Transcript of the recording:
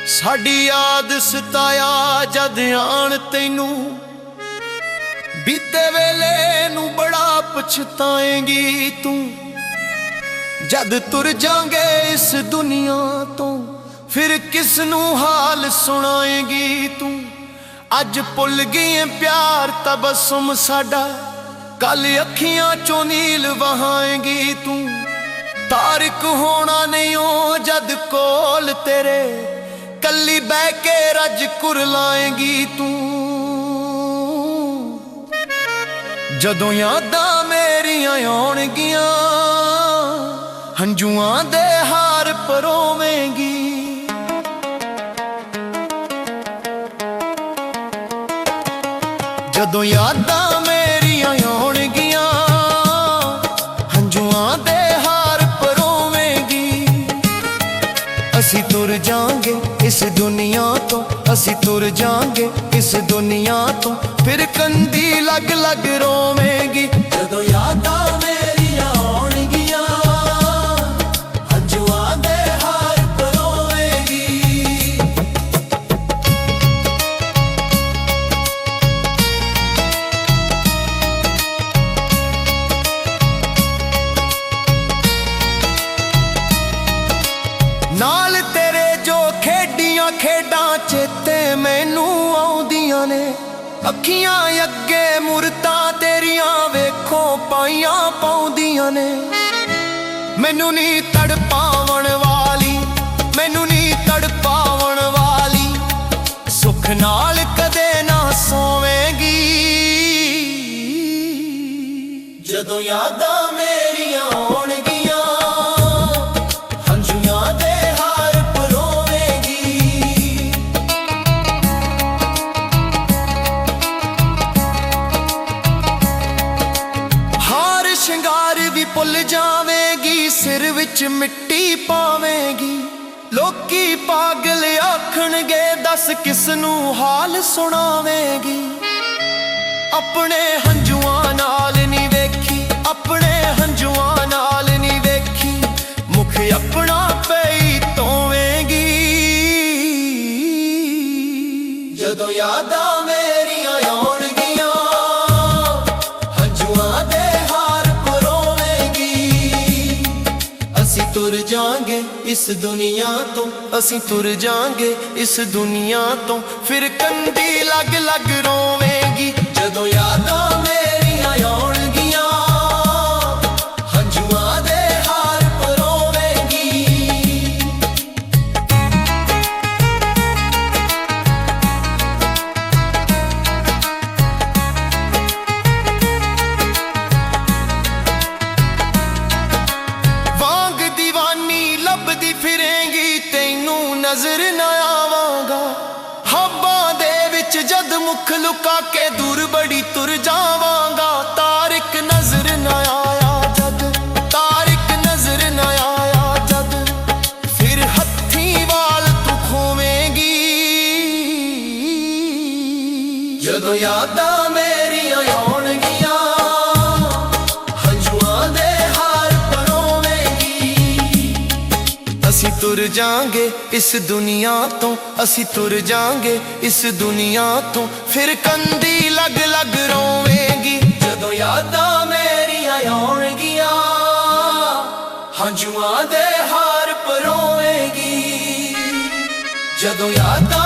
साडी याद सताया जद आन तैनू, बीते वेले नू बड़ा पछताएंगी तू। जद तुर जांगे इस दुनिया तो फिर किसनू हाल सुनाएंगी तू। अज भुल गई प्यार तबसुम साडा, कल अखियां चों नील वहाएंगी तू। तारिक होना नहीं हो जद कोल तेरे, कली बह के रज कुरलाएंगी तू। जदों यादां मेरियां आउणगियां, हंजुआं दे हार परोवेंगी। जदों यादां मेरियां आउणगियां, हंजुआं दे हार परोवेंगी। असी तुर जांगे इस दुनिया तो, असी तुर जांगे इस दुनिया तो, फिर कंदी लग लग रोवेंगी। जदों यादां मेरियां आउणगियां, हंजुआं दे हार परोवेंगी। नाल तेरे जो खेडियां खेडां चेते मैनू आउंदियां ने। अखियां अगे मुरतां तेरियां वेखो पाइयां पाउंदियां ने। मैनू नी तड़पावण वाली, मैनू नी तड़पावण वाली, सुख नाल कदे ना सोवेंगी। जदों यादां मेरियां आउणगियां, हंजुआं दे हार परोवेंगी। हार शिंगार भी भुल जावेगी, सिर विच मिट्टी पावेगी। लोकी पागल आखणगे दस किसनू हाल सुनावेगी। अपने हंजुआं नाल नी वेखी, अपने हंजुआं नाल नी वेखी, मुख अपना पई धोवेंगी। जदों यादां मेरियां आउणगियां, हंजुआं दे हार परोवेंगी। असी तुर जांगे इस दुनिया तो, असी तुर जांगे इस दुनिया तो, फिर कंदी लग लग रोवेंगी। जदों यादां मेरियां आउणगियां, हंजुआं दे हार परोवेंगी। वांग दीवानी लभदी फिरेंगी, तैनू नजर ना आवांगा। हब्बां दे विच जद मुख लुका के दूर बड़ी तुर जावांगा। तारिक नजर ना आया जद, तारिक नजर ना आया जद, फिर हत्थी वाल तू खोवेंगी। जदों यादां मेरियां आउणगियां, हंजुआं दे हार परोवेंगी। असी तुर जांगे इस दुनिया तो, असी तुर जांगे इस दुनिया तो, फिर कंदी लग लग रोवेंगी। जदों यादां मेरियां आउणगियां, हंजुआं दे हार परोवेंगी। जदों यादां